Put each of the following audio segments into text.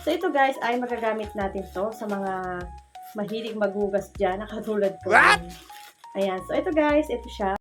So ito guys ay magagamit natin to sa mga mahilig maghugas dyan na katulad ko. What? Ayan. So ito guys, ito siya.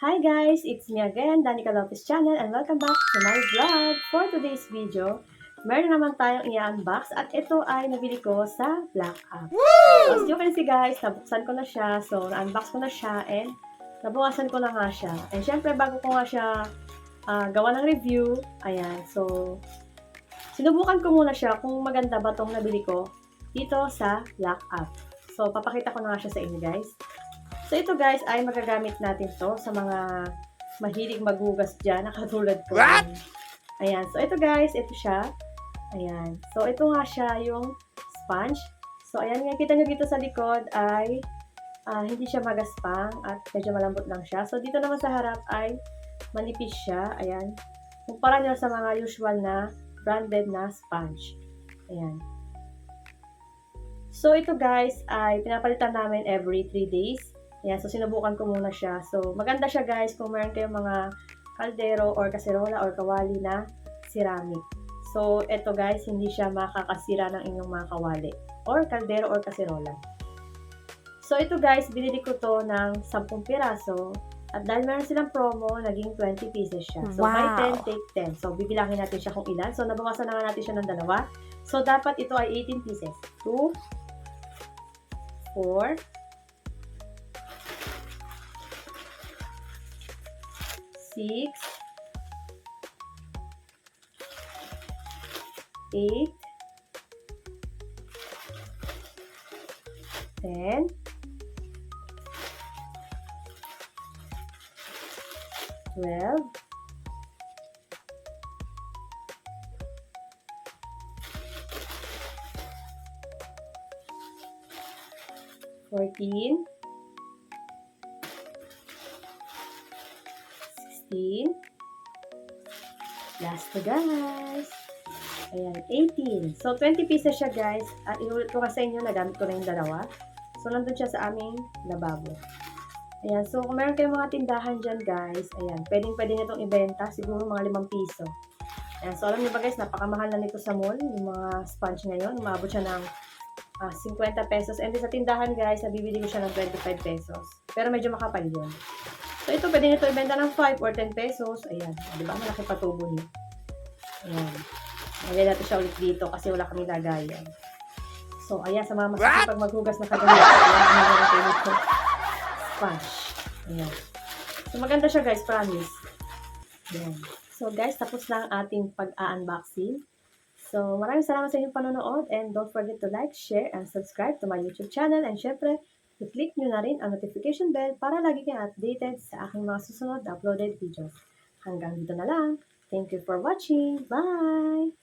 Hi guys, it's me again, Danica Lopez Channel, and welcome back to my vlog. For today's video, meron naman tayong i-unbox at ito ay nabili ko sa Black App. So as you can see guys, nabuksan ko na siya, so na-unbox ko na siya and nabukasan ko na nga siya. And syempre bago ko nga siya gawa ng review, ayan, so sinubukan ko muna siya kung maganda ba tong nabili ko dito sa Black App. So papakita ko na nga siya sa inyo guys. So ito guys ay magagamit natin to sa mga mahilig maghugas dyan na katulad ko. What? Ayan. So ito guys, ito siya. Ayan. So ito nga siya yung sponge. So ayan nga, kita nyo dito sa likod ay hindi siya magaspang at medyo malambot lang siya. So dito naman sa harap ay manipis siya. Ayan. Kumpara nyo sa mga usual na branded na sponge. Ayan. So ito guys ay pinapalitan namin every 3 days. Ayan, so sinubukan ko muna siya. So, maganda siya guys kung meron kayong mga kaldero or kaserola or kawali na ceramic. So, eto guys, hindi siya makakasira ng inyong mga kawali or kaldero or kaserola. So, ito guys, binili ko to ng 10 piraso. At dahil meron silang promo, naging 20 pieces siya. So, buy 10, take 10. So, bibilangin natin siya kung ilan. So, nabawasan na nga natin siya ng dalawa. So, dapat ito ay 18 pieces. 2, 4, 6, 8, 10, 12, 14, 16, last to guys. Ayan, 18. So, 20 pieces siya guys. At inulit ko kasi sa inyo, nagamit ko na yung dalawa. So, nandun siya sa aming lababo. Ayan, so kung meron kayong mga tindahan dyan guys, ayan, pwedeng nitong ibenta, siguro mga 5 piso. Ayan, so alam niyo ba guys, napakamahal na nito sa mall, yung mga sponge ngayon. Umabot siya ng 50 pesos. And sa tindahan guys, nabibili ko siya ng 25 pesos. Pero medyo makapal yun. So, ito, pwede nito ibenta ng 5 or 10 pesos. Ayan. Di ba? Malaki patubo niya. Ayan. Lagay natin siya ulit dito kasi wala kami lagayan. So, ayan. Sa mga masakit pag maghugas na kagalit. Ayan. Ayan natin ito. Sponge. Ayan. So, maganda siya guys. Promise. Ayan. So, guys, tapos na ang ating pag-unboxing. So, maraming salamat sa inyong panonood. And don't forget to like, share, and subscribe to my YouTube channel. And syempre, i-click nyo na rin ang notification bell para lagi kayong updated sa aking mga susunod na uploaded videos. Hanggang dito na lang. Thank you for watching. Bye!